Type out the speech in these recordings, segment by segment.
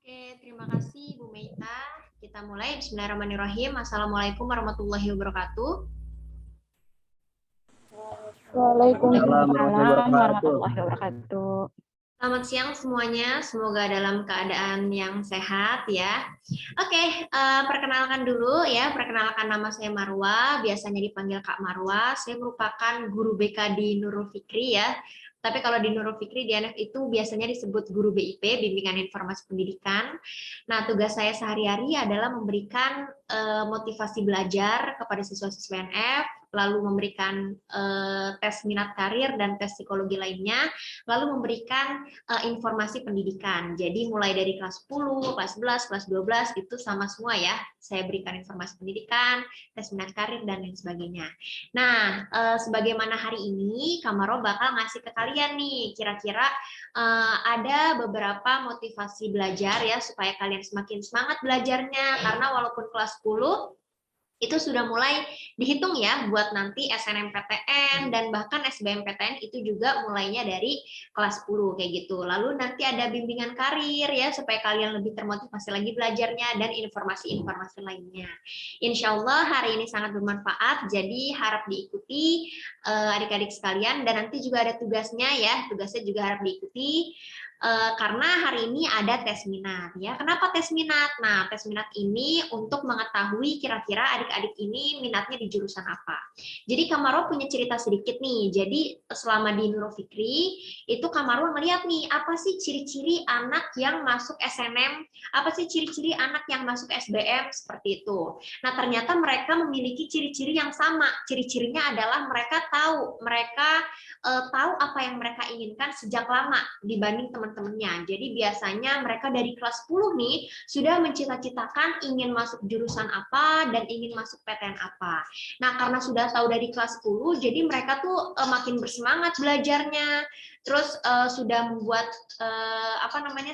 Oke, terima kasih Bu Meita. Kita mulai. Bismillahirrahmanirrahim. Assalamualaikum warahmatullahi wabarakatuh. Waalaikumsalam Warahmatullahi wabarakatuh. warahmatullahi wabarakatuh. Selamat siang semuanya. Semoga dalam keadaan yang sehat ya. Oke, perkenalkan dulu ya. Perkenalkan, nama saya Marwa. Biasanya dipanggil Kak Marwa. Saya merupakan guru BK di Nurul Fikri ya. Tapi kalau di Nurul Fikri di NF itu biasanya disebut guru BIP, Bimbingan Informasi Pendidikan. Nah, tugas saya sehari-hari adalah memberikan motivasi belajar kepada siswa-siswa NF, lalu memberikan tes minat karir dan tes psikologi lainnya, lalu memberikan informasi pendidikan. Jadi mulai dari kelas 10, kelas 11, kelas 12 itu sama semua ya. Saya berikan informasi pendidikan, tes minat karir dan lain sebagainya. Nah, sebagaimana hari ini Kamaro bakal ngasih ke kalian nih, kira-kira ada beberapa motivasi belajar ya supaya kalian semakin semangat belajarnya, karena walaupun kelas 10 itu sudah mulai dihitung ya buat nanti SNMPTN dan bahkan SBMPTN itu juga mulainya dari kelas 10 kayak gitu. Lalu nanti ada bimbingan karir ya supaya kalian lebih termotivasi lagi belajarnya dan informasi-informasi lainnya. Insya Allah hari ini sangat bermanfaat, jadi harap diikuti adik-adik sekalian, dan nanti juga ada tugasnya ya, tugasnya juga harap diikuti. Karena hari ini ada tes minat ya. Kenapa tes minat? Nah, tes minat ini untuk mengetahui kira-kira adik-adik ini minatnya di jurusan apa. Jadi Kamaro punya cerita sedikit nih. Jadi selama di Nurul Fikri itu Kamaro ngeliat nih, apa sih ciri-ciri anak yang masuk SNM, apa sih ciri-ciri anak yang masuk SBM seperti itu. Nah, ternyata mereka memiliki ciri-ciri yang sama. Ciri-cirinya adalah mereka tahu apa yang mereka inginkan sejak lama dibanding teman-temannya. Jadi biasanya mereka dari kelas 10 nih sudah mencita-citakan ingin masuk jurusan apa dan ingin masuk PTN apa. Nah, karena sudah tahu dari kelas 10, jadi mereka tuh makin bersemangat belajarnya. Terus sudah membuat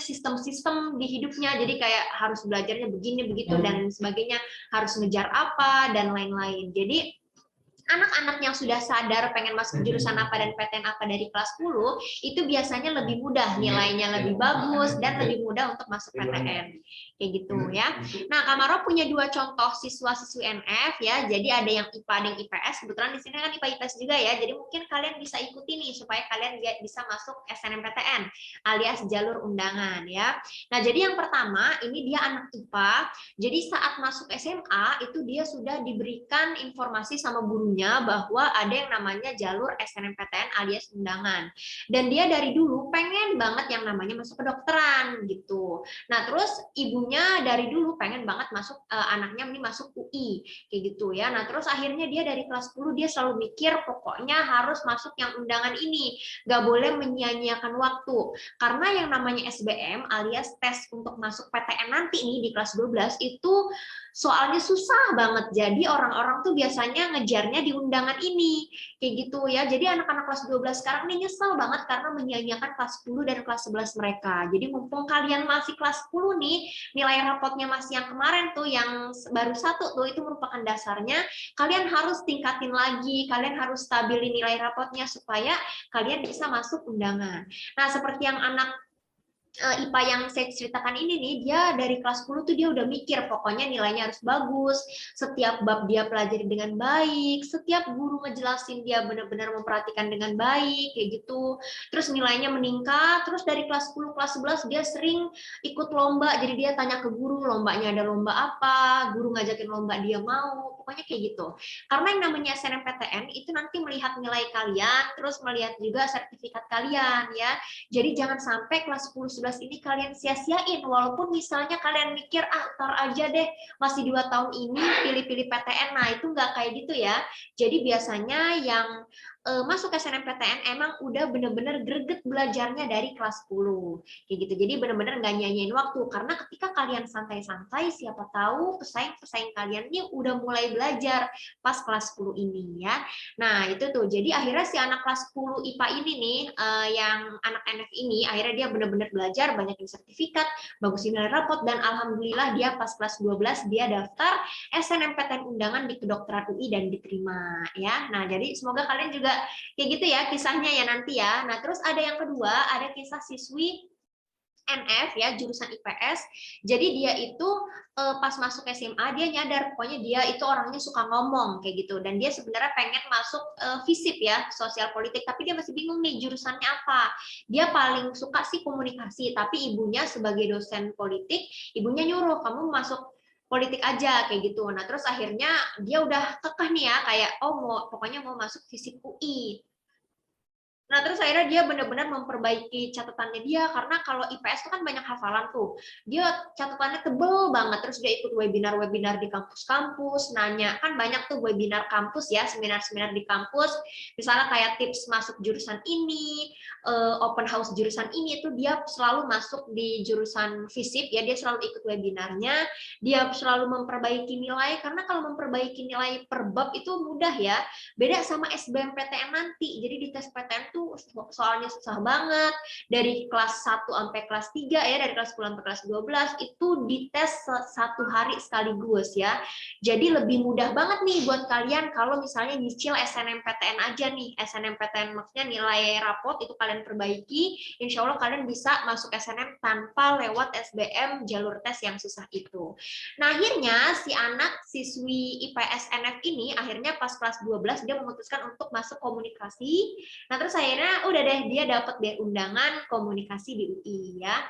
sistem-sistem di hidupnya. Jadi kayak harus belajarnya begini begitu dan sebagainya, harus ngejar apa dan lain-lain. Jadi anak-anak yang sudah sadar pengen masuk jurusan apa dan PTN apa dari kelas 10 itu biasanya lebih mudah, nilainya lebih bagus dan lebih mudah untuk masuk PTN kayak gitu ya. Nah, Kamaro punya dua contoh siswa-siswi NF ya. Jadi ada yang IPA dan IPS. Kebetulan di sini kan IPA IPS juga ya. Jadi mungkin kalian bisa ikuti nih supaya kalian bisa masuk SNMPTN alias jalur undangan ya. Nah, jadi yang pertama ini dia anak IPA. Jadi saat masuk SMA itu dia sudah diberikan informasi sama gurunya bahwa ada yang namanya jalur SNMPTN alias undangan. Dan dia dari dulu pengen banget yang namanya masuk kedokteran gitu. Nah, terus ibunya dari dulu pengen banget masuk anaknya ini masuk UI kayak gitu ya. Nah, terus akhirnya dia dari kelas 10 dia selalu mikir pokoknya harus masuk yang undangan ini. Gak boleh menyia-nyiakan waktu. Karena yang namanya SBM alias tes untuk masuk PTN nanti nih di kelas 12 itu soalnya susah banget. Jadi orang-orang tuh biasanya ngejarnya di undangan ini. Kayak gitu ya. Jadi anak-anak kelas 12 sekarang nih nyesel banget karena menyia-nyiakan kelas 10 dan kelas 11 mereka. Jadi mumpung kalian masih kelas 10 nih, nilai rapotnya masih yang kemarin tuh yang baru 1 tuh itu merupakan dasarnya, kalian harus tingkatin lagi, kalian harus stabilin nilai rapotnya supaya kalian bisa masuk undangan. Nah, seperti yang anak IPA yang saya ceritakan ini nih, dia dari kelas 10 tuh dia udah mikir pokoknya nilainya harus bagus, setiap bab dia pelajari dengan baik, setiap guru ngejelasin dia benar-benar memperhatikan dengan baik kayak gitu. Terus nilainya meningkat, terus dari kelas 10 kelas 11 dia sering ikut lomba, jadi dia tanya ke guru lombanya ada lomba apa, guru ngajakin lomba dia mau, pokoknya kayak gitu. Karena yang namanya SNMPTN itu nanti melihat nilai kalian, terus melihat juga sertifikat kalian ya. Jadi jangan sampai kelas 10 11 ini kalian sia-siain, walaupun misalnya kalian mikir tar aja deh masih 2 tahun ini pilih-pilih PTN. Nah, itu nggak kayak gitu ya. Jadi biasanya yang masuk SNMPTN emang udah bener-bener greget belajarnya dari kelas 10 kayak gitu. Jadi bener-bener nggak nyanyiin waktu, karena ketika kalian santai-santai siapa tahu pesaing-pesaing kalian nih udah mulai belajar pas kelas 10 ini ya. Nah, itu tuh. Jadi akhirnya si anak kelas 10 IPA ini nih yang anak NF ini akhirnya dia bener-bener belajar, banyakin sertifikat, bagusin nilai rapot, dan alhamdulillah dia pas kelas 12 dia daftar SNMPTN undangan di kedokteran UI dan diterima ya. Nah, jadi semoga kalian juga kayak gitu ya kisahnya ya nanti ya. Nah, terus ada yang kedua, ada kisah siswi NF ya, jurusan IPS. Jadi dia itu pas masuk SMA dia nyadar pokoknya dia itu orangnya suka ngomong kayak gitu, dan dia sebenarnya pengen masuk FISIP ya, sosial politik, tapi dia masih bingung nih jurusannya apa. Dia paling suka sih komunikasi, tapi ibunya sebagai dosen politik, ibunya nyuruh kamu masuk politik aja kayak gitu. Nah, terus akhirnya dia udah kekeh nih ya, kayak oh mau pokoknya mau masuk FISIP UI. Nah, terus akhirnya dia benar-benar memperbaiki catatannya dia, karena kalau IPS itu kan banyak hafalan tuh. Dia catatannya tebel banget, terus dia ikut webinar-webinar di kampus-kampus, nanya, kan banyak tuh webinar kampus ya, seminar-seminar di kampus, misalnya kayak tips masuk jurusan ini, open house jurusan ini, itu dia selalu masuk di jurusan FISIP ya, dia selalu ikut webinarnya, dia selalu memperbaiki nilai, karena kalau memperbaiki nilai per bab itu mudah ya, beda sama SBMPTN nanti. Jadi di tes PTN tuh soalnya susah banget, dari kelas 1 sampai kelas 3 ya, dari kelas 10 sampai kelas 12 itu dites satu hari sekaligus ya. Jadi lebih mudah banget nih buat kalian kalau misalnya nyicil SNMPTN aja nih. SNMPTN maksudnya nilai rapot itu kalian perbaiki, insya Allah kalian bisa masuk SNM tanpa lewat SBM jalur tes yang susah itu. Nah, akhirnya si anak siswi IPS NF ini akhirnya pas kelas 12 dia memutuskan untuk masuk komunikasi. Nah, terus akhirnya udah deh dia dapat undangan komunikasi di UI ya.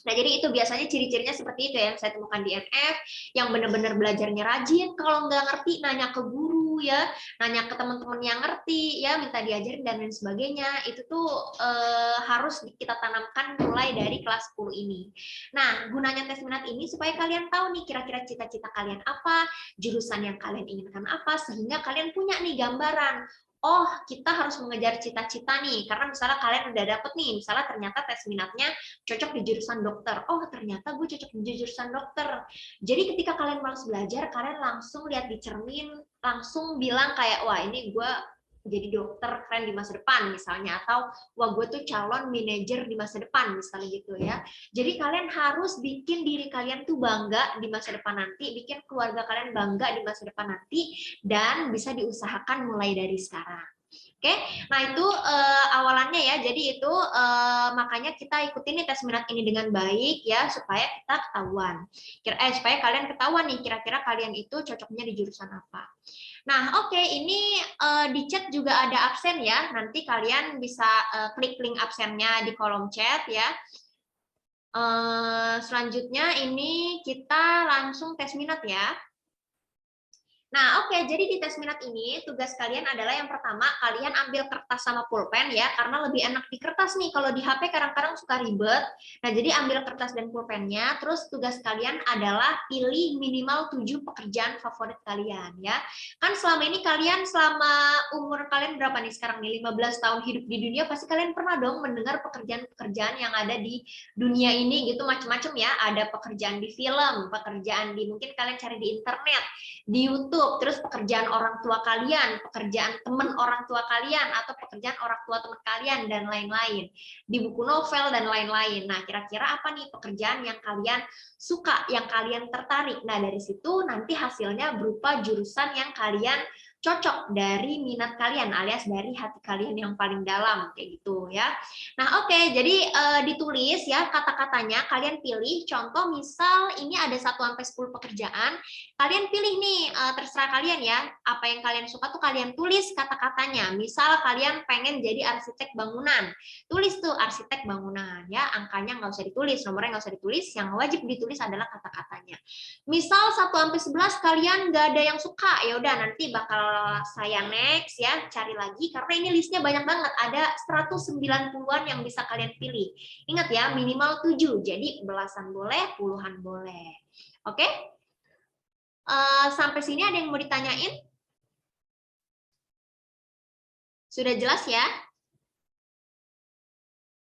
Nah, jadi itu biasanya ciri-cirinya seperti itu ya, yang saya temukan di NF, yang benar-benar belajarnya rajin, kalau nggak ngerti nanya ke guru ya, nanya ke teman-teman yang ngerti ya, minta diajarin dan lain sebagainya. Itu tuh harus kita tanamkan mulai dari kelas 10 ini. Nah, gunanya tes minat ini supaya kalian tahu nih kira-kira cita-cita kalian apa, jurusan yang kalian inginkan apa, sehingga kalian punya nih gambaran, oh kita harus mengejar cita-cita nih, karena misalnya kalian udah dapet nih, misalnya ternyata tes minatnya cocok di jurusan dokter, oh ternyata gue cocok di jurusan dokter. Jadi ketika kalian malas belajar, kalian langsung lihat di cermin, langsung bilang kayak wah ini gue jadi dokter keren di masa depan misalnya, atau wah gue tuh calon manajer di masa depan misalnya gitu ya. Jadi kalian harus bikin diri kalian tuh bangga di masa depan nanti, bikin keluarga kalian bangga di masa depan nanti, dan bisa diusahakan mulai dari sekarang. Oke, nah itu awalannya ya. Jadi itu makanya kita ikutin nih tes minat ini dengan baik ya, supaya kita ketahuan. Supaya kalian ketahuan nih kira-kira kalian itu cocoknya di jurusan apa. Nah, oke, ini di chat juga ada absen ya. Nanti kalian bisa klik link absennya di kolom chat ya. Selanjutnya ini kita langsung tes minat ya. Nah, oke, jadi di tes minat ini tugas kalian adalah yang pertama, kalian ambil kertas sama pulpen ya, karena lebih enak di kertas nih, kalau di HP kadang-kadang suka ribet. Nah, jadi ambil kertas dan pulpennya, terus tugas kalian adalah pilih minimal 7 pekerjaan favorit kalian ya. Kan selama ini kalian, selama umur kalian berapa nih sekarang nih, 15 tahun hidup di dunia, pasti kalian pernah dong mendengar pekerjaan-pekerjaan yang ada di dunia ini gitu, macam-macam ya. Ada pekerjaan di film, pekerjaan di mungkin kalian cari di internet, di YouTube, terus pekerjaan orang tua kalian, pekerjaan teman orang tua kalian, atau pekerjaan orang tua teman kalian, dan lain-lain. Di buku novel, dan lain-lain. Nah, kira-kira apa nih pekerjaan yang kalian suka, yang kalian tertarik? Nah, dari situ nanti hasilnya berupa jurusan yang kalian cocok dari minat kalian, alias dari hati kalian yang paling dalam, kayak gitu ya. Nah, oke, jadi ditulis ya kata-katanya, kalian pilih, contoh misal ini ada 1-10 pekerjaan, kalian pilih nih, terserah kalian ya, apa yang kalian suka tuh kalian tulis kata-katanya. Misal kalian pengen jadi arsitek bangunan, tulis tuh arsitek bangunan ya, angkanya nggak usah ditulis, nomornya nggak usah ditulis, yang wajib ditulis adalah kata-katanya. Misal 1-11 kalian nggak ada yang suka, ya udah nanti bakal saya next ya, cari lagi, karena ini listnya banyak banget, ada 190-an yang bisa kalian pilih. Ingat ya, minimal 7, jadi belasan boleh, puluhan boleh. Oke? Sampai sini ada yang mau ditanyain? Sudah jelas ya?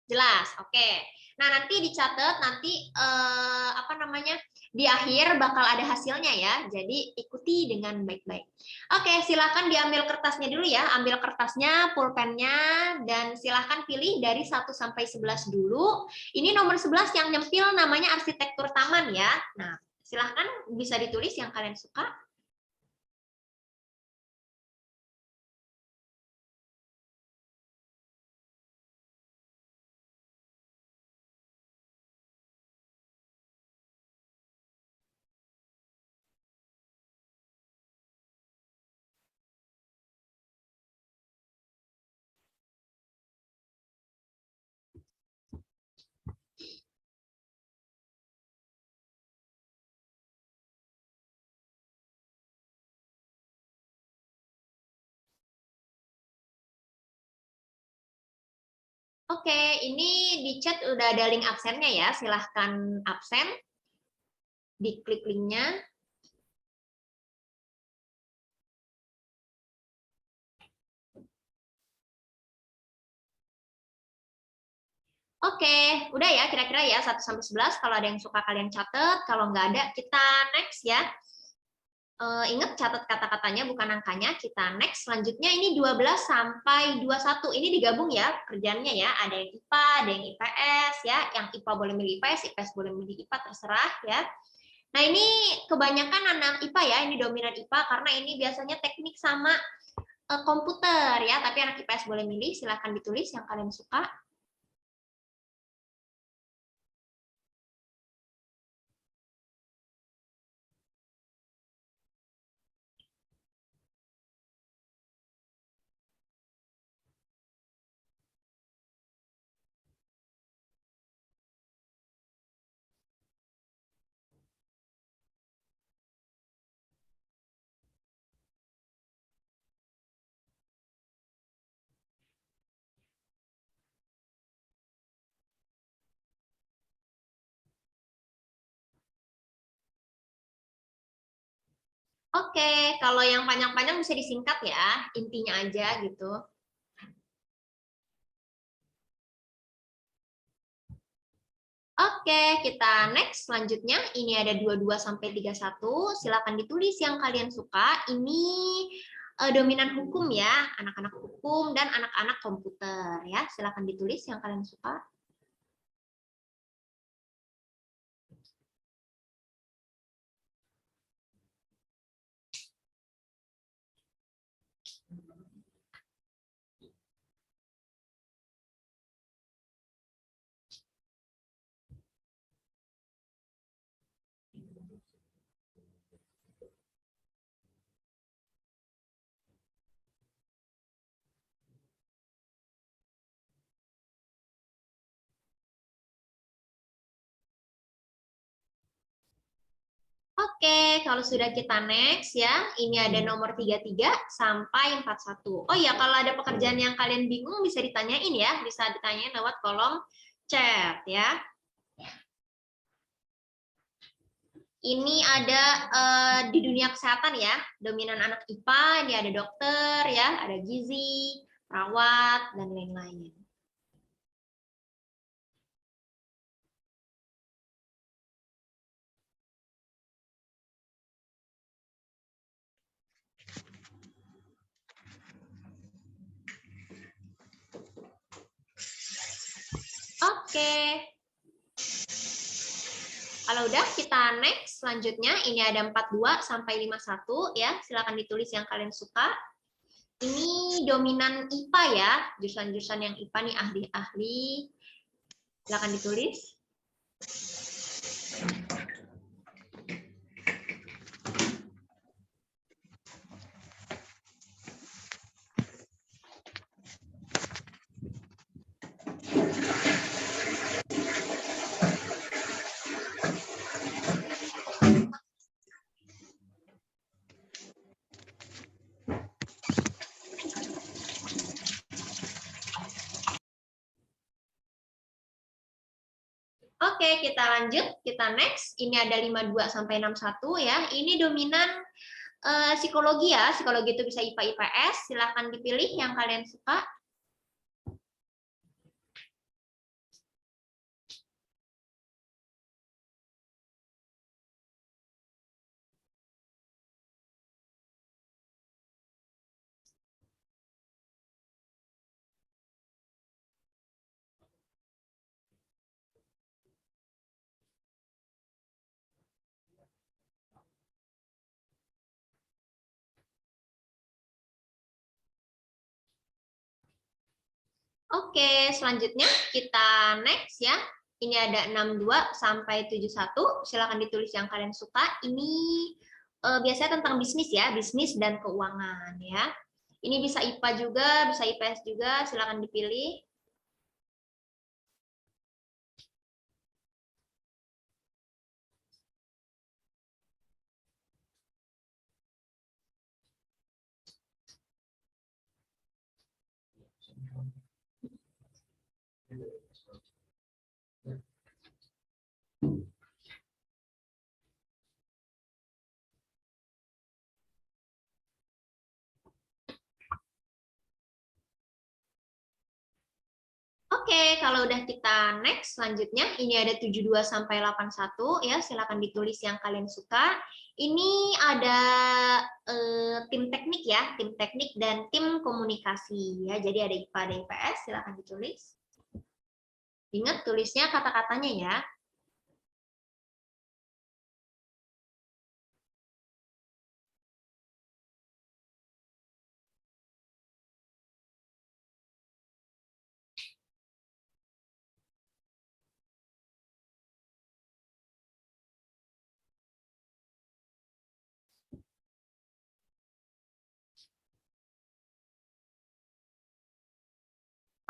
Jelas, oke. Nah, nanti dicatat, nanti apa namanya, di akhir bakal ada hasilnya ya, jadi ikuti dengan baik-baik. Oke, silahkan diambil kertasnya dulu ya, ambil kertasnya, pulpennya, dan silahkan pilih dari 1-11 dulu. Ini nomor 11 yang nyempil namanya arsitektur taman ya. Nah, silahkan bisa ditulis yang kalian suka. Oke, ini di chat udah ada link absennya ya. Silahkan absen, diklik linknya. Oke, udah ya kira-kira ya 1 sampai 11. Kalau ada yang suka kalian catat, kalau nggak ada kita next ya. Ingat catat kata-katanya bukan angkanya. Kita next. Selanjutnya ini 12 sampai 21. Ini digabung ya kerjanya ya. Ada yang IPA, ada yang IPS ya. Yang IPA boleh milih IPS, IPS boleh milih IPA, terserah ya. Nah, ini kebanyakan anak IPA ya. Ini dominan IPA karena ini biasanya teknik sama komputer ya. Tapi anak IPS boleh milih, silahkan ditulis yang kalian suka. Oke, kalau yang panjang-panjang bisa disingkat ya, intinya aja gitu. Oke, kita next. Selanjutnya, ini ada 22 sampai 31. Silakan ditulis yang kalian suka. Ini dominan hukum ya, anak-anak hukum dan anak-anak komputer ya. Silakan ditulis yang kalian suka. Oke, kalau sudah kita next ya, ini ada nomor 33 sampai 41. Oh ya, kalau ada pekerjaan yang kalian bingung bisa ditanyain ya, bisa ditanyain lewat kolom chat ya. Ini ada di dunia kesehatan ya, dominan anak IPA, ini ada dokter ya, ada gizi, perawat, dan lain-lain. Oke. Kalau udah kita next, selanjutnya ini ada 42 sampai 51 ya. Silakan ditulis yang kalian suka. Ini dominan IPA ya, jurusan-jurusan yang IPA nih ahli-ahli. Silakan ditulis. Oke, kita lanjut, kita next. Ini ada 52 sampai 61 ya. Ini dominan psikologi ya. Psikologi itu bisa IPA IPS. Silakan dipilih yang kalian suka. Oke, selanjutnya kita next ya. Ini ada 62 sampai 71. Silakan ditulis yang kalian suka. Ini biasanya tentang bisnis ya, bisnis dan keuangan ya. Ini bisa IPA juga, bisa IPS juga, silakan dipilih. Oke, kalau udah kita next, selanjutnya ini ada 72 sampai 81 ya, silakan ditulis yang kalian suka. Ini ada tim teknik ya, tim teknik dan tim komunikasi ya. Jadi ada IPA, ada IPS, silakan ditulis. Ingat tulisnya kata-katanya ya.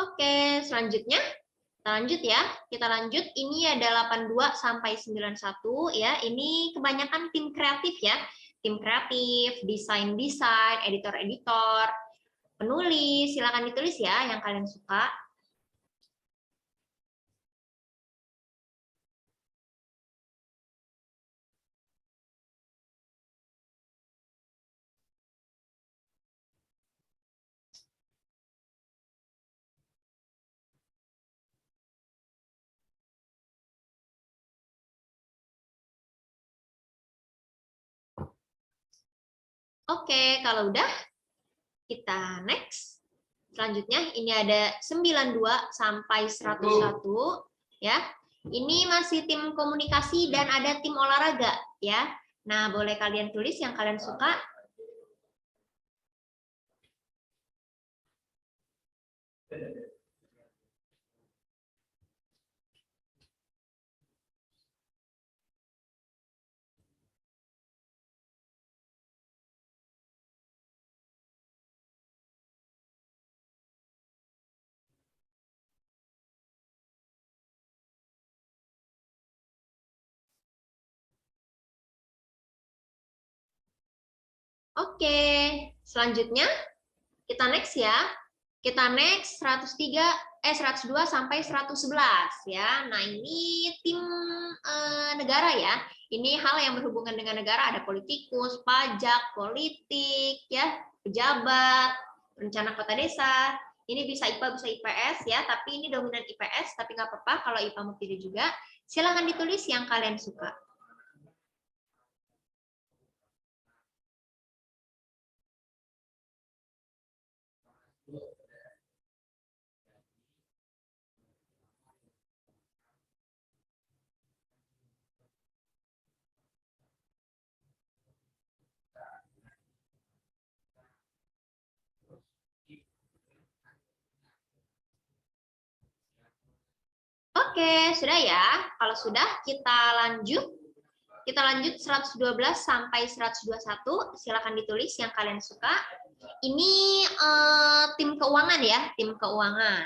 Oke, selanjutnya kita lanjut ya. Kita lanjut. Ini ada 82 sampai 91 ya. Ini kebanyakan tim kreatif ya. Tim kreatif, desain-desain, editor-editor, penulis. Silakan ditulis ya yang kalian suka. Oke, kalau udah kita next. Selanjutnya ini ada 92 sampai 101 ya. Ini masih tim komunikasi dan ada tim olahraga ya. Nah, boleh kalian tulis yang kalian suka. Oke, selanjutnya kita next ya. Kita next 102 sampai 111 ya. Nah, ini tim negara ya. Ini hal yang berhubungan dengan negara, ada politikus, pajak, politik ya, pejabat, rencana kota desa. Ini bisa IPA, bisa IPS ya, tapi ini dominan IPS, tapi nggak apa-apa kalau IPA mau pilih juga. Silakan ditulis yang kalian suka. Oke, sudah ya. Kalau sudah, kita lanjut. Kita lanjut 112 sampai 121. Silakan ditulis yang kalian suka. Ini tim keuangan ya, tim keuangan.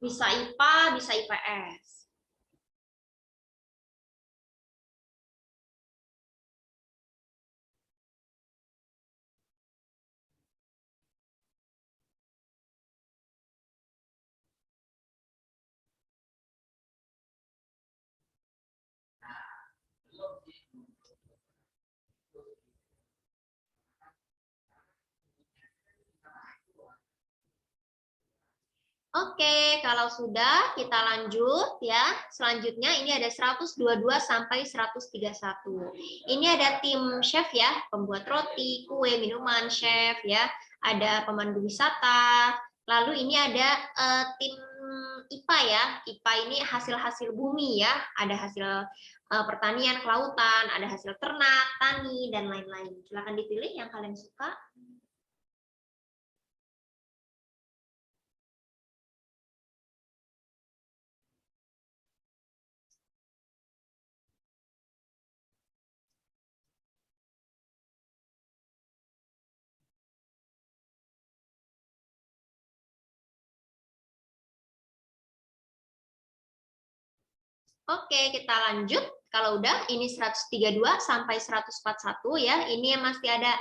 Bisa IPA, bisa IPS. Oke, kalau sudah kita lanjut ya. Selanjutnya ini ada 122 sampai 131. Ini ada tim chef ya, pembuat roti, kue, minuman, chef ya. Ada pemandu wisata. Lalu ini ada tim IPA ya. IPA ini hasil-hasil bumi ya. Ada hasil pertanian, kelautan, ada hasil ternak, tani dan lain-lain. Silakan dipilih yang kalian suka. Oke, kita lanjut. Kalau udah, ini 132 sampai 141 ya. Ini yang masih ada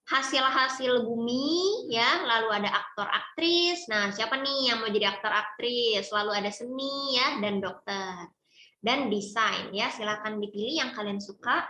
hasil-hasil bumi ya, lalu ada aktor aktris. Nah, siapa nih yang mau jadi aktor aktris? Lalu ada seni ya dan dokter. Dan desain ya, silakan dipilih yang kalian suka.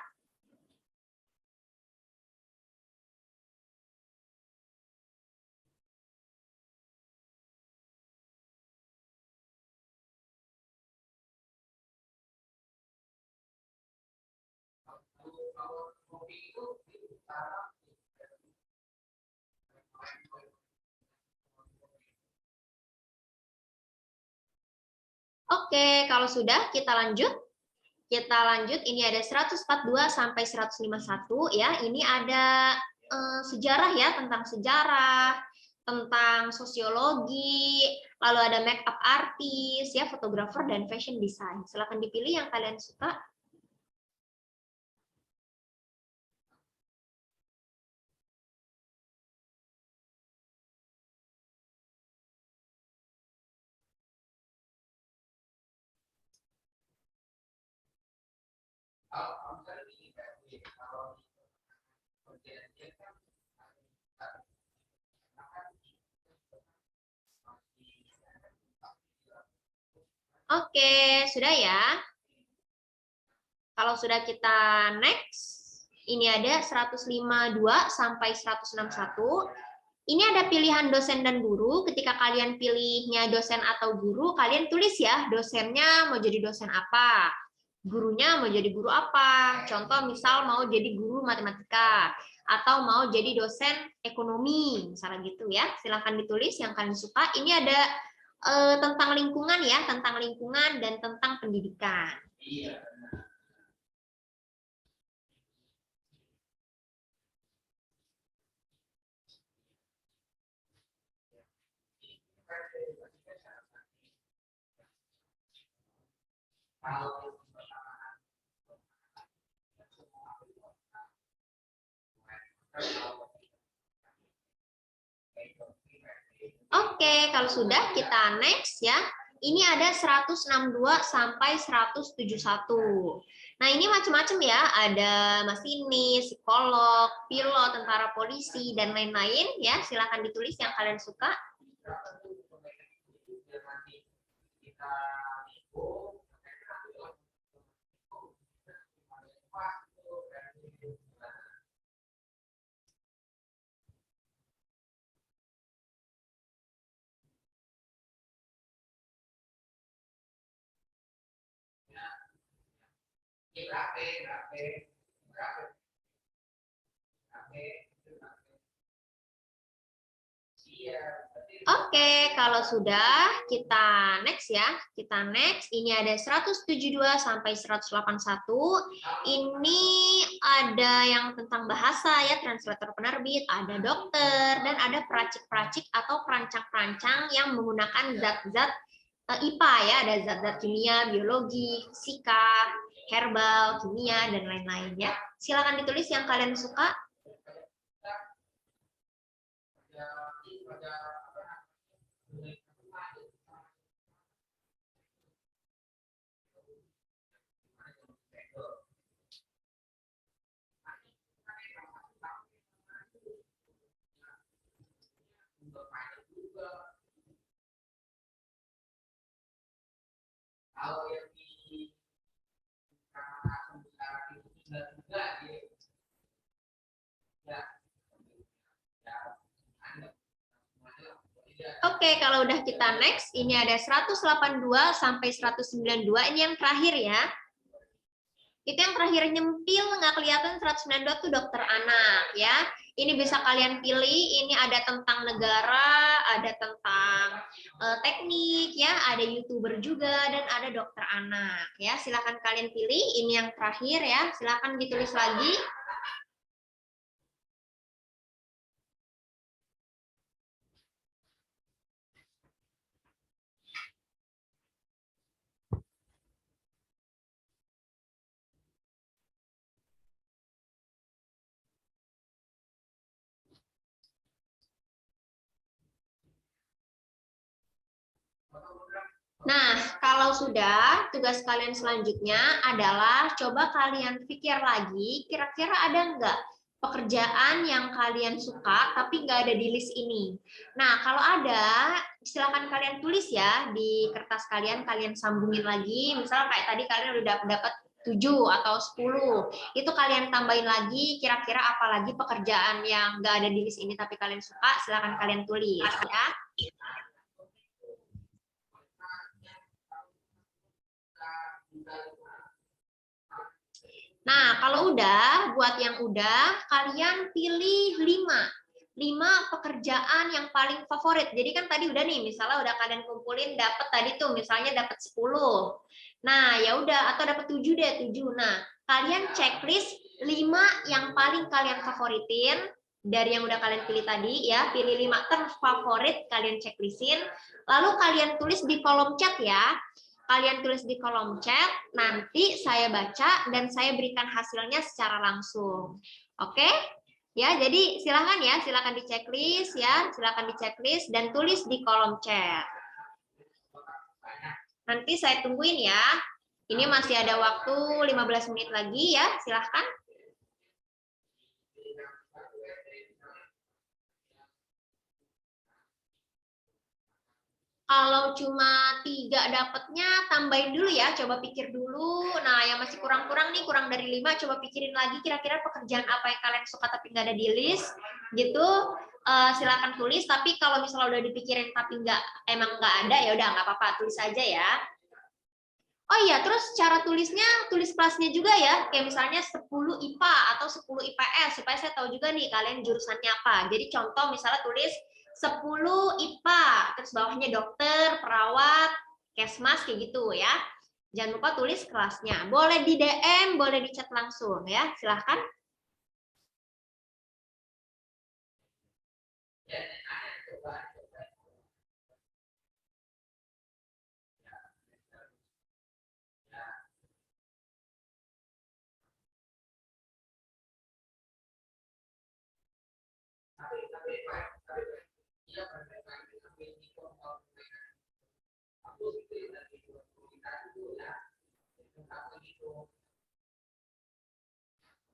Oke, kalau sudah kita lanjut. Kita lanjut, ini ada 142 sampai 151 ya. Ini ada sejarah ya, tentang sosiologi, lalu ada makeup artist ya, fotografer dan fashion design. Silakan dipilih yang kalian suka. Oke, sudah ya. Kalau sudah kita next, ini ada 152 sampai 161. Ini ada pilihan dosen dan guru. Ketika kalian pilihnya dosen atau guru, kalian tulis ya, dosennya mau jadi dosen apa, gurunya mau jadi guru apa. Contoh misal mau jadi guru matematika, atau mau jadi dosen ekonomi, misalnya gitu ya. Silahkan ditulis yang kalian suka. Ini ada tentang lingkungan ya, tentang lingkungan dan tentang pendidikan. Oke, kalau sudah kita next ya. Ini ada 162 sampai 171. Nah, ini macam-macam ya. Ada masinis, psikolog, pilot, tentara polisi, dan lain-lain ya. Silakan ditulis yang kalian suka. Oke, kalau sudah kita next ya. Kita next. Ini ada 172 sampai 181. Ini ada yang tentang bahasa ya, translator penerbit, ada dokter dan ada peracik-peracik atau perancang-perancang yang menggunakan zat-zat IPA ya, ada zat-zat kimia, biologi, fisika, herbal, kimia dan lain-lain ya. Silakan ditulis yang kalian suka. Oke, kalau udah kita next, ini ada 182 sampai 192, ini yang terakhir ya. Itu yang terakhir nyempil, nggak kelihatan 192 tuh dokter anak ya. Ini bisa kalian pilih, ini ada tentang negara, ada tentang teknik ya, ada YouTuber juga dan ada dokter anak ya. Silakan kalian pilih, ini yang terakhir ya. Silakan ditulis lagi. Nah, kalau sudah, tugas kalian selanjutnya adalah coba kalian pikir lagi, kira-kira ada nggak pekerjaan yang kalian suka tapi nggak ada di list ini. Nah, kalau ada, silakan kalian tulis ya di kertas kalian, kalian sambungin lagi. Misalnya kayak tadi kalian udah dapat 7 atau 10. Itu kalian tambahin lagi, kira-kira apa lagi pekerjaan yang nggak ada di list ini tapi kalian suka, silakan kalian tulis ya. Nah, kalau udah, buat yang udah, kalian pilih 5 pekerjaan yang paling favorit. Jadi kan tadi udah nih, misalnya udah kalian kumpulin dapat tadi tuh misalnya dapat 10. Nah, ya udah atau dapat 7 deh, 7. Nah, kalian checklist 5 yang paling kalian favoritin dari yang udah kalian pilih tadi ya, pilih 5 terfavorit, kalian checklistin, lalu kalian tulis di kolom chat ya. Kalian tulis di kolom chat, nanti saya baca dan saya berikan hasilnya secara langsung. Oke? Ya, jadi silakan di checklist ya, silakan di checklist dan tulis di kolom chat. Nanti saya tungguin ya. Ini masih ada waktu 15 menit lagi ya, silahkan. Kalau cuma 3 dapatnya, tambahin dulu ya, coba pikir dulu. Nah, yang masih kurang-kurang nih, kurang dari 5, coba pikirin lagi kira-kira pekerjaan apa yang kalian suka tapi nggak ada di list, gitu. Silakan tulis, tapi kalau misalnya udah dipikirin tapi emang nggak ada, ya udah nggak apa-apa, tulis aja ya. Oh iya, terus cara tulisnya, tulis kelasnya juga ya, kayak misalnya 10 IPA atau 10 IPS, supaya saya tahu juga nih kalian jurusannya apa. Jadi contoh misalnya tulis 10 IPA, terus bawahnya dokter, perawat, kesmas, kayak gitu ya. Jangan lupa tulis kelasnya. Boleh di DM, boleh di chat langsung ya, silahkan.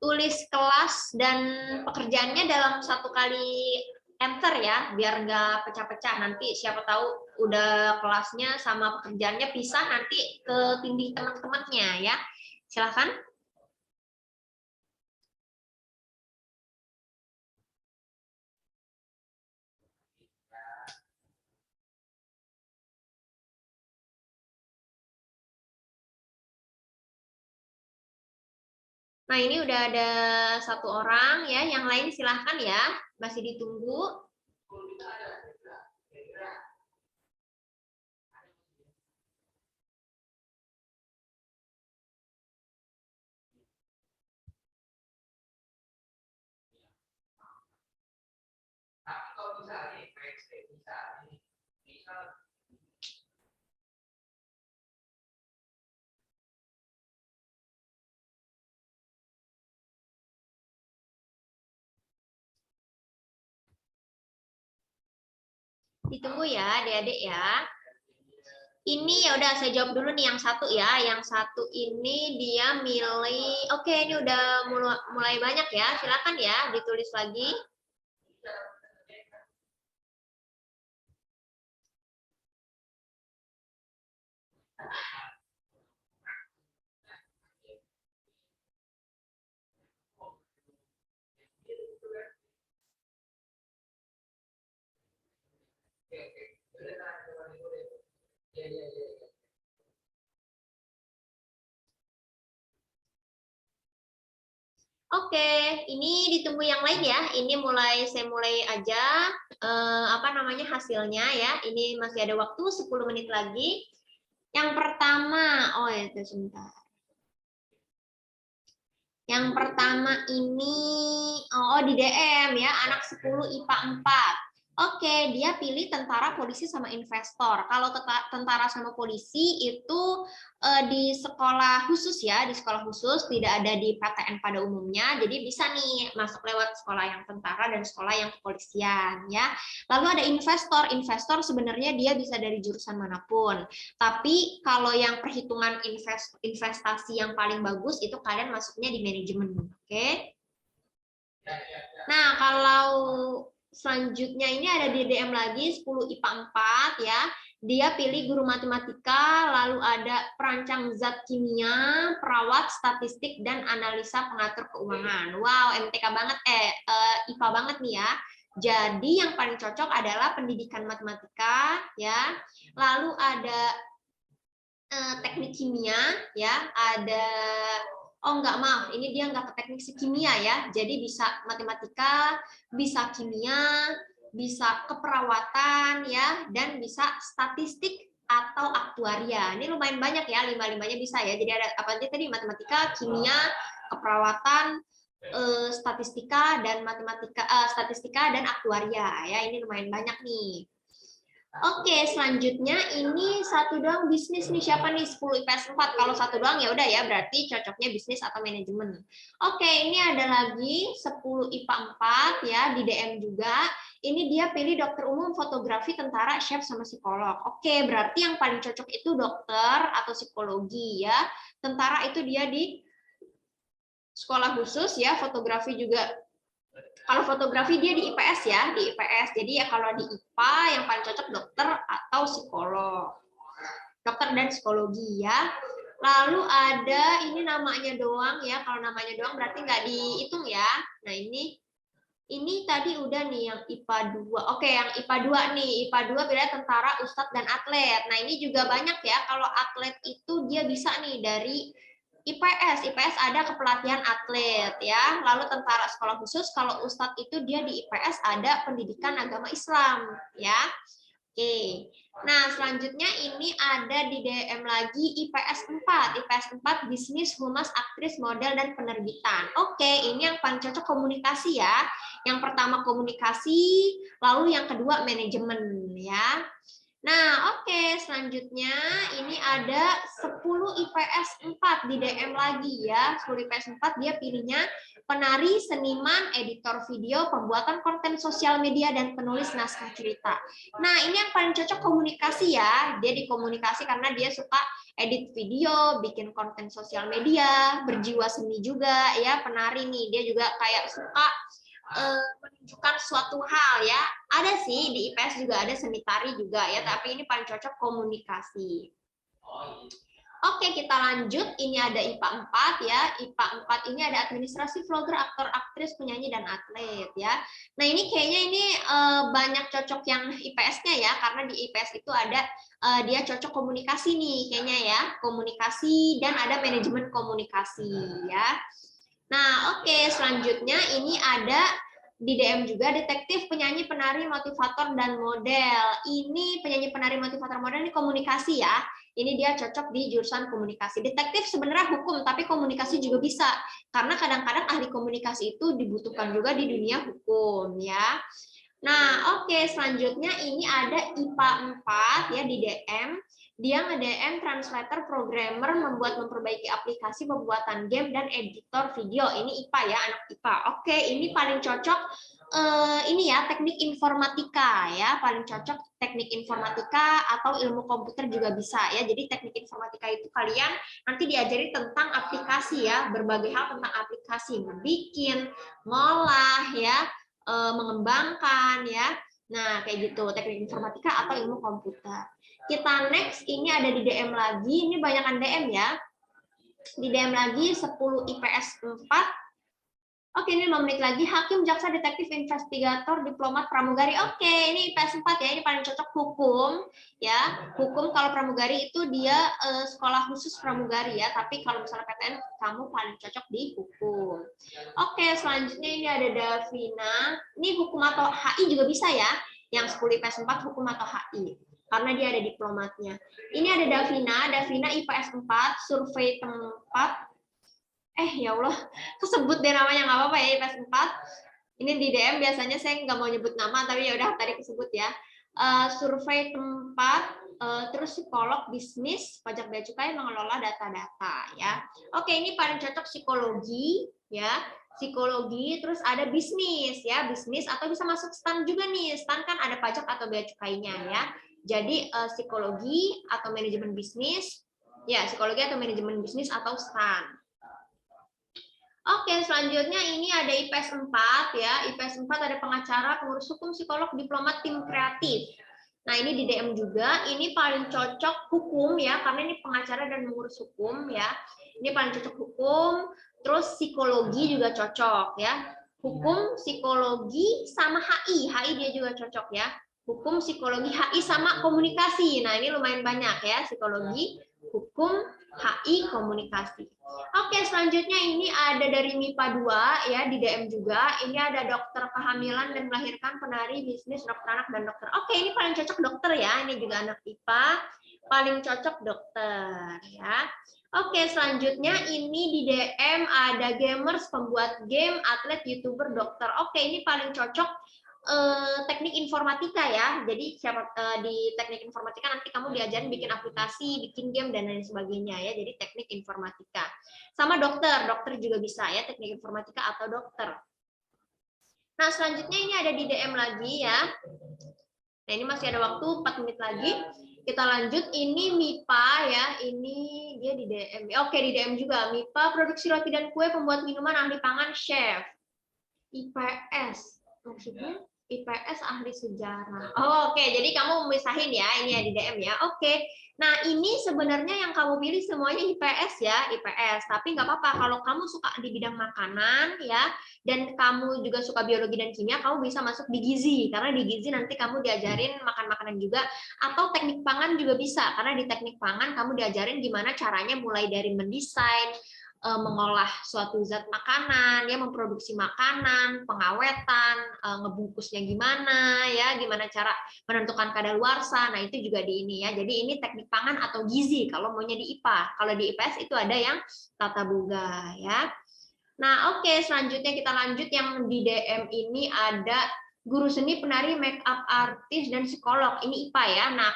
Tulis kelas dan pekerjaannya dalam satu kali enter ya, biar nggak pecah-pecah. Nanti siapa tahu udah kelasnya sama pekerjaannya pisah, nanti ke tindih teman-temannya ya. Silahkan. Nah, ini udah ada 1 orang ya, yang lain silahkan ya, masih ditunggu. Ditunggu ya, adik-adik ya. Ini ya udah saya jawab dulu nih yang satu ya. Yang satu ini dia milih, oke ini udah mulai banyak ya. Silakan ya ditulis lagi. Oke, ini ditunggu yang lain ya. Ini saya mulai aja apa namanya hasilnya ya. Ini masih ada waktu 10 menit lagi. Yang pertama, oh itu sebentar. Yang pertama ini di DM ya, anak 10 IPA 4. Oke, dia pilih tentara, polisi, sama investor. Kalau tentara sama polisi itu di sekolah khusus ya, di sekolah khusus, tidak ada di PTN pada umumnya. Jadi bisa nih masuk lewat sekolah yang tentara dan sekolah yang kepolisian ya. Lalu ada investor. Investor sebenarnya dia bisa dari jurusan manapun. Tapi kalau yang perhitungan investasi yang paling bagus itu kalian masuknya di manajemen, oke? Nah, kalau selanjutnya ini ada di DM lagi 10 IPA 4 ya. Dia pilih guru matematika, lalu ada perancang zat kimia, perawat, statistik, dan analisa pengatur keuangan. Wow, MTK banget, IPA banget nih ya. Jadi yang paling cocok adalah pendidikan matematika ya. Lalu ada teknik kimia ya, ada Oh enggak, maaf, ini dia enggak ke teknik kimia ya. Jadi bisa matematika, bisa kimia, bisa keperawatan ya, dan bisa statistik atau aktuaria. Ini lumayan banyak ya, lima-limanya bisa ya. Jadi ada apa aja tadi? Matematika, kimia, keperawatan, statistika dan statistika dan aktuaria ya. Ini lumayan banyak nih. Oke, selanjutnya ini satu doang bisnis nih. Siapa nih 10 IPS 4? Kalau satu doang ya udah ya, berarti cocoknya bisnis atau manajemen. Oke, ini ada lagi 10 IPA 4 ya, di DM juga. Ini dia pilih dokter umum, fotografi, tentara, chef, sama psikolog. Oke, berarti yang paling cocok itu dokter atau psikologi ya. Tentara itu dia di sekolah khusus ya, fotografi juga. Kalau fotografi dia di IPS ya, di IPS. Jadi ya kalau di IPA yang paling cocok dokter atau psikolog. Dokter dan psikologi ya. Lalu ada ini namanya doang ya. Kalau namanya doang berarti nggak dihitung ya. Nah ini tadi udah nih yang IPA 2. Oke, yang IPA 2 nih. IPA 2 beda tentara, ustadz, dan atlet. Nah ini juga banyak ya. Kalau atlet itu dia bisa nih dari IPS ada kepelatihan atlet ya, lalu tentara sekolah khusus. Kalau ustadz itu dia di IPS ada pendidikan agama Islam ya. Oke. Nah, selanjutnya ini ada di DM lagi IPS 4. IPS 4 bisnis, humas, aktris, model, dan penerbitan. Oke, ini yang paling cocok komunikasi ya. Yang pertama komunikasi, lalu yang kedua manajemen ya. Nah, oke, selanjutnya ini ada 10 IPS 4 di DM lagi ya. 10 IPS 4 dia pilihnya penari, seniman, editor video, pembuatan konten sosial media, dan penulis naskah cerita. Nah, ini yang paling cocok komunikasi ya. Dia di komunikasi karena dia suka edit video, bikin konten sosial media, berjiwa seni juga ya, penari nih. Dia juga kayak suka menunjukkan suatu hal ya. Ada sih di IPS juga ada seni tari juga ya, tapi ini paling cocok komunikasi. Oke, kita lanjut. Ini ada IPA 4 ya. IPA 4 ini ada administrasi, vlogger, aktor, aktris, penyanyi, dan atlet ya. Nah, ini kayaknya ini banyak cocok yang IPS-nya ya, karena di IPS itu ada dia cocok komunikasi nih kayaknya ya. Komunikasi dan ada manajemen komunikasi ya. Nah, oke, selanjutnya ini ada di DM juga detektif, penyanyi, penari, motivator, dan model. Ini penyanyi, penari, motivator, model ini komunikasi ya. Ini dia cocok di jurusan komunikasi. Detektif sebenarnya hukum, tapi komunikasi juga bisa. Karena kadang-kadang ahli komunikasi itu dibutuhkan juga di dunia hukum ya. Nah, oke, selanjutnya ini ada IPA 4 ya di DM. Dia nge-DM translator, programmer, memperbaiki aplikasi, pembuatan game, dan editor video. Ini IPA ya, anak IPA. Oke, ini paling cocok ini ya, teknik informatika ya, paling cocok teknik informatika atau ilmu komputer juga bisa ya. Jadi teknik informatika itu kalian nanti diajari tentang aplikasi ya, berbagai hal tentang aplikasi, bikin, ngolah ya, mengembangkan ya. Nah, kayak gitu, teknik informatika atau ilmu komputer. Kita next, ini ada di DM lagi, ini banyakan DM ya. Di DM lagi 10 IPS 4. Oke, ini 5 menit lagi. Hakim, jaksa, detektif, investigator, diplomat, pramugari. Oke, ini IPS 4 ya, ini paling cocok hukum ya. Hukum kalau pramugari itu dia sekolah khusus pramugari ya, tapi kalau misalnya PTN kamu paling cocok di hukum. Oke, selanjutnya ini ada Davina. Ini hukum atau HI juga bisa ya. Yang 10 IPS 4 hukum atau HI. Karena dia ada diplomatnya. Ini ada Davina IPS 4, survei tempat. Ya Allah, kesebut deh namanya, nggak apa-apa ya, IPS 4. Ini di DM biasanya saya nggak mau nyebut nama, tapi ya udah tadi kesebut ya. Survei tempat, terus psikolog, bisnis, pajak bea cukai, mengelola data-data ya. Oke, ini paling cocok psikologi ya. Psikologi, terus ada bisnis ya, bisnis atau bisa masuk stan juga nih. Stan kan ada pajak atau bea cukainya ya. Jadi psikologi atau manajemen bisnis, ya psikologi atau manajemen bisnis atau stan. Oke, selanjutnya ini ada IPS 4 ya. IPS 4 ada pengacara, pengurus hukum, psikolog, diplomat, tim kreatif. Nah, ini di DM juga. Ini paling cocok hukum ya, karena ini pengacara dan pengurus hukum ya. Ini paling cocok hukum, terus psikologi juga cocok ya. Hukum, psikologi sama HI. HI dia juga cocok ya. Hukum, psikologi, HI sama komunikasi. Nah, ini lumayan banyak ya, psikologi, hukum, HI, komunikasi. Oke, selanjutnya ini ada dari MIPA 2 ya, di DM juga. Ini ada dokter kehamilan dan melahirkan, penari, bisnis, dokter anak dan dokter. Oke, ini paling cocok dokter ya. Ini juga anak IPA, paling cocok dokter ya. Oke, selanjutnya ini di DM ada gamers, pembuat game, atlet, YouTuber, dokter. Oke, ini paling cocok teknik informatika ya. Jadi di teknik informatika nanti kamu diajarin bikin aplikasi, bikin game dan lain sebagainya ya. Jadi teknik informatika. Sama dokter juga bisa ya, teknik informatika atau dokter. Nah, selanjutnya ini ada di DM lagi ya. Nah, ini masih ada waktu 4 menit lagi. Kita lanjut, ini MIPA ya, ini dia di DM. Oke, di DM juga. MIPA, produksi roti dan kue, pembuat minuman, ahli pangan, chef. IPS, maksudnya IPS ahli sejarah. Oh, oke, jadi kamu memisahin ya, ini ya di DM ya. Oke, nah ini sebenarnya yang kamu pilih semuanya IPS ya, IPS. Tapi nggak apa-apa kalau kamu suka di bidang makanan ya, dan kamu juga suka biologi dan kimia, kamu bisa masuk di gizi. Karena di gizi nanti kamu diajarin makan makanan juga, atau teknik pangan juga bisa. Karena di teknik pangan kamu diajarin gimana caranya mulai dari mendesain, mengolah suatu zat makanan, ya memproduksi makanan, pengawetan, ngebungkusnya gimana, ya gimana cara menentukan kadaluarsa. Nah itu juga di ini ya. Jadi ini teknik pangan atau gizi kalau maunya di IPA. Kalau di IPS itu ada yang tata boga ya. Nah oke, selanjutnya kita lanjut yang di DM ini ada guru seni, penari, make up artis, dan psikolog. Ini IPA ya. Nah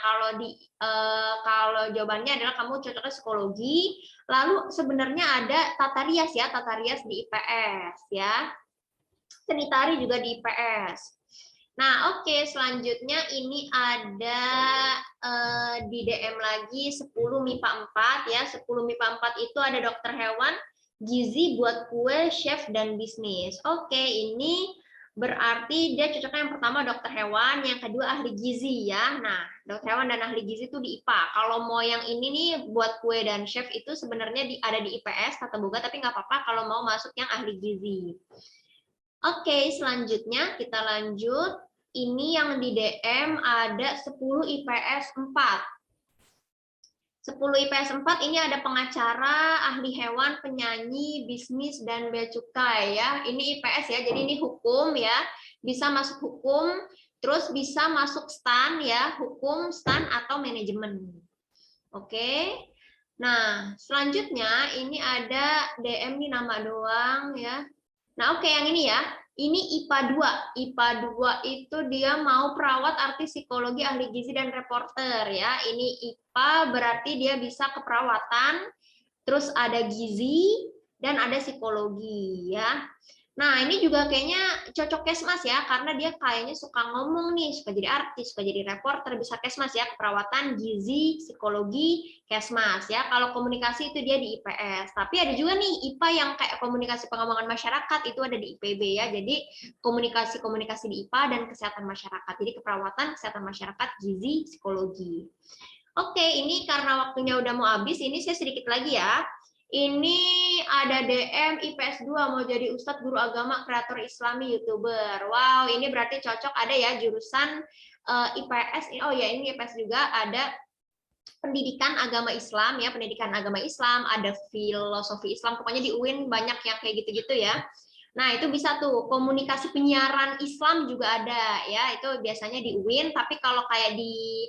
kalau jawabannya adalah kamu cocoknya psikologi. Lalu sebenarnya ada tata rias ya, tata rias di IPS ya. Seni tari juga di IPS. Nah, oke, selanjutnya ini ada di DM lagi 10 MIPA 4 ya. 10 MIPA 4 itu ada dokter hewan, gizi, buat kue, chef, dan bisnis. Oke, ini berarti dia cocoknya yang pertama dokter hewan, yang kedua ahli gizi ya. Nah, dokter hewan dan ahli gizi itu di IPA. Kalau mau yang ini nih buat kue dan chef itu sebenarnya ada di IPS tata boga, tapi nggak apa-apa kalau mau masuk yang ahli gizi. Oke, selanjutnya kita lanjut. Ini yang di DM ada 10 IPS 4. 10 IPS 4 ini ada pengacara, ahli hewan, penyanyi, bisnis, dan bea cukai ya. Ini IPS ya, jadi ini hukum ya. Bisa masuk hukum, terus bisa masuk STAN ya, hukum, STAN, atau manajemen. Oke. Nah, selanjutnya ini ada DM nih nama doang ya. Nah, oke, yang ini ya. Ini IPA 2. IPA 2 itu dia mau perawat, artis, psikologi, ahli gizi, dan reporter ya. Ini IPA berarti dia bisa keperawatan, terus ada gizi, dan ada psikologi ya. Nah, ini juga kayaknya cocok Kesmas ya, karena dia kayaknya suka ngomong nih, suka jadi artis, suka jadi reporter, bisa Kesmas ya, keperawatan, gizi, psikologi, Kesmas ya. Kalau komunikasi itu dia di IPS. Tapi ada juga nih IPA yang kayak komunikasi pengembangan masyarakat, itu ada di IPB ya. Jadi komunikasi-komunikasi di IPA dan kesehatan masyarakat. Jadi keperawatan, kesehatan masyarakat, gizi, psikologi. Oke, ini karena waktunya udah mau habis, ini saya sedikit lagi ya. Ini ada DM IPS 2 mau jadi Ustadz, guru agama, kreator Islami, YouTuber. Wow, ini berarti cocok, ada ya jurusan IPS. Oh ya, ini IPS juga ada pendidikan agama Islam ya, pendidikan agama Islam, ada filosofi Islam. Pokoknya di UIN banyak yang kayak gitu-gitu ya. Nah, itu bisa tuh komunikasi penyiaran Islam juga ada ya. Itu biasanya di UIN, tapi kalau kayak di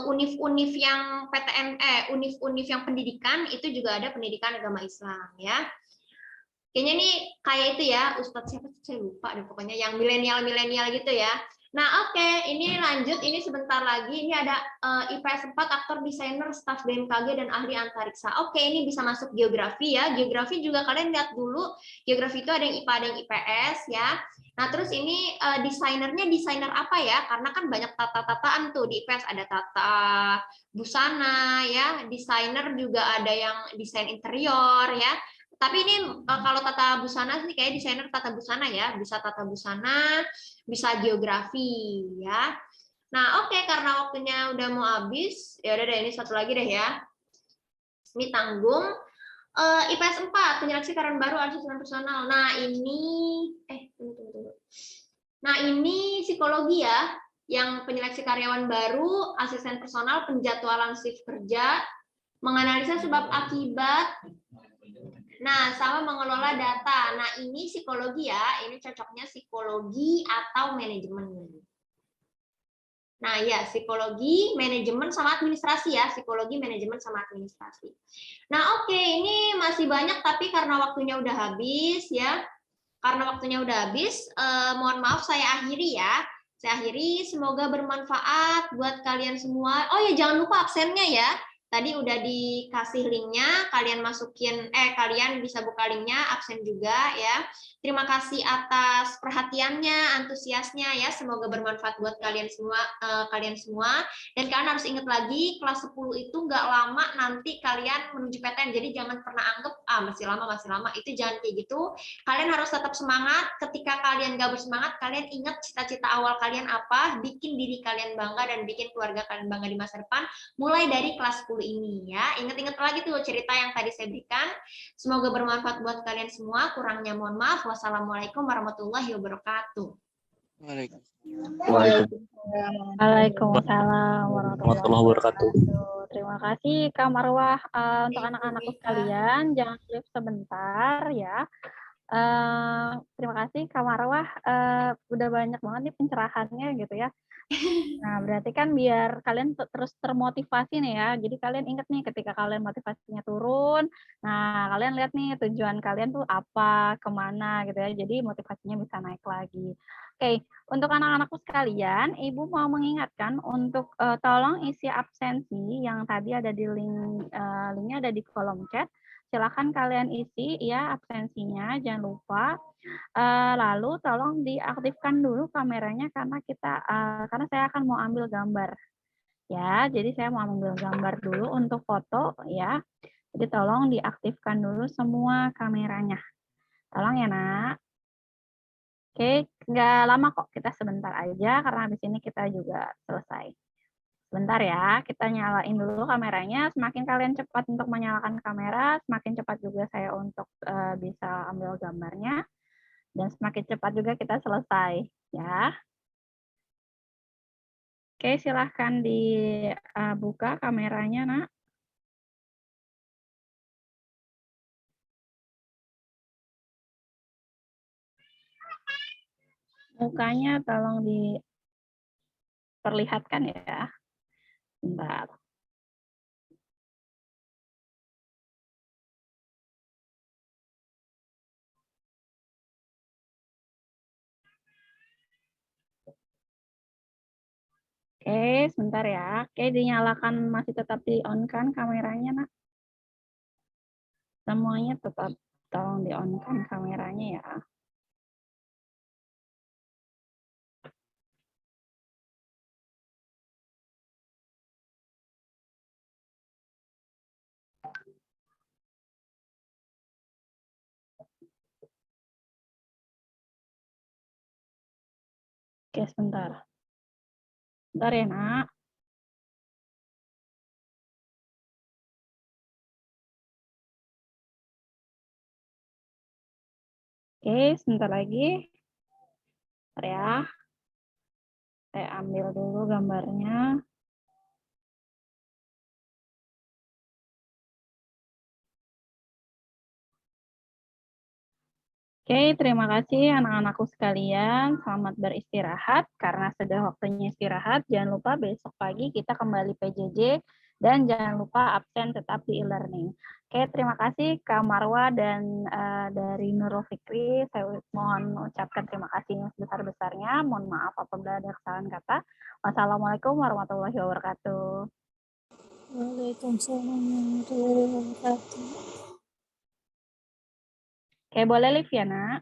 univ-univ yang PTN univ-univ yang pendidikan itu juga ada pendidikan agama Islam ya. Kayaknya nih kayak itu ya, Ustadz siapa sih saya lupa deh, pokoknya yang milenial gitu ya. Nah, oke, ini lanjut, ini sebentar lagi ini ada IPS 4 aktor, desainer, staf BMKG, dan ahli antariksa. Oke, ini bisa masuk geografi ya. Geografi juga kalian lihat dulu, geografi itu ada yang IPA, ada yang IPS ya. Nah, terus ini desainernya desainer apa ya? Karena kan banyak tata-tataan tuh di IPS, ada tata busana ya, desainer juga ada yang desain interior ya. Tapi ini kalau tata busana sih kayak desainer tata busana ya, bisa tata busana, bisa geografi ya. Nah, oke, karena waktunya udah mau habis, ya udah deh, ini satu lagi deh ya. Ini tanggung. IPS 4, penyeleksi karyawan baru, asisten personal. Nah, ini tunggu. Nah, ini psikologi ya, yang penyeleksi karyawan baru, asisten personal, penjadwalan shift kerja, menganalisa sebab akibat, Nah, sama mengelola data. Nah, ini psikologi ya. Ini cocoknya psikologi atau manajemen. Nah, ya, psikologi, manajemen, sama administrasi ya. Psikologi, manajemen, sama administrasi. Nah, oke, ini masih banyak, tapi karena waktunya udah habis ya. Karena waktunya udah habis, mohon maaf saya akhiri ya. Saya akhiri, semoga bermanfaat buat kalian semua. Oh ya, jangan lupa absennya ya. Tadi udah dikasih linknya, kalian masukin, kalian bisa buka linknya, absen juga ya. Terima kasih atas perhatiannya, antusiasnya ya. Semoga bermanfaat buat kalian semua, Dan kalian harus ingat lagi, kelas 10 itu nggak lama nanti kalian menuju PTN. Jadi jangan pernah anggap, masih lama. Itu jangan kayak gitu. Kalian harus tetap semangat. Ketika kalian gak bersemangat, kalian ingat cita-cita awal kalian apa, bikin diri kalian bangga dan bikin keluarga kalian bangga di masa depan, mulai dari kelas 10 ini ya. Ingat-ingat lagi tuh cerita yang tadi saya berikan. Semoga bermanfaat buat kalian semua. Kurangnya mohon maaf. Wassalamualaikum warahmatullahi wabarakatuh. Waalaikumsalam warahmatullahi wabarakatuh. Terima kasih Kak Marwah. Untuk anak-anakku sekalian, jangan live sebentar ya. Terima kasih Kak Marwah. Udah banyak banget nih pencerahannya gitu ya. Nah, berarti kan biar kalian terus termotivasi nih ya. Jadi kalian ingat nih ketika kalian motivasinya turun, nah kalian lihat nih tujuan kalian tuh apa, kemana gitu ya. Jadi motivasinya bisa naik lagi. Oke, untuk anak-anakku sekalian, Ibu mau mengingatkan untuk tolong isi absensi yang tadi ada di linknya ada di kolom chat. Silakan kalian isi ya absensinya, jangan lupa. Lalu tolong diaktifkan dulu kameranya karena saya akan mau ambil gambar ya. Jadi saya mau ambil gambar dulu untuk foto ya. Jadi tolong diaktifkan dulu semua kameranya. Tolong ya Nak. Oke, nggak lama kok, kita sebentar aja karena habis ini kita juga selesai. Sebentar ya, kita nyalain dulu kameranya. Semakin kalian cepat untuk menyalakan kamera, semakin cepat juga saya untuk bisa ambil gambarnya. Dan semakin cepat juga kita selesai ya. Oke, silahkan dibuka kameranya, Nak. Mukanya tolong diperlihatkan ya. Bentar. Oke, sebentar ya. Oke, dinyalakan, masih tetap di-on kan kameranya, Nak? Semuanya tetap tolong di-on kan kameranya ya. Oke, sebentar. Bentar ya, Nak. Oke, sebentar lagi. Bentar ya. Saya ambil dulu gambarnya. Oke, terima kasih anak-anakku sekalian. Selamat beristirahat. Karena sudah waktunya istirahat, jangan lupa besok pagi kita kembali PJJ dan jangan lupa absen tetap di e-learning. Oke, terima kasih Kak Marwa dan dari Nurul Fikri. Saya mohon mengucapkan terima kasih yang sebesar-besarnya. Mohon maaf apabila ada kesalahan kata. Wassalamualaikum warahmatullahi wabarakatuh. Waalaikumsalam warahmatullahi wabarakatuh. Oke, boleh live ya, Nak?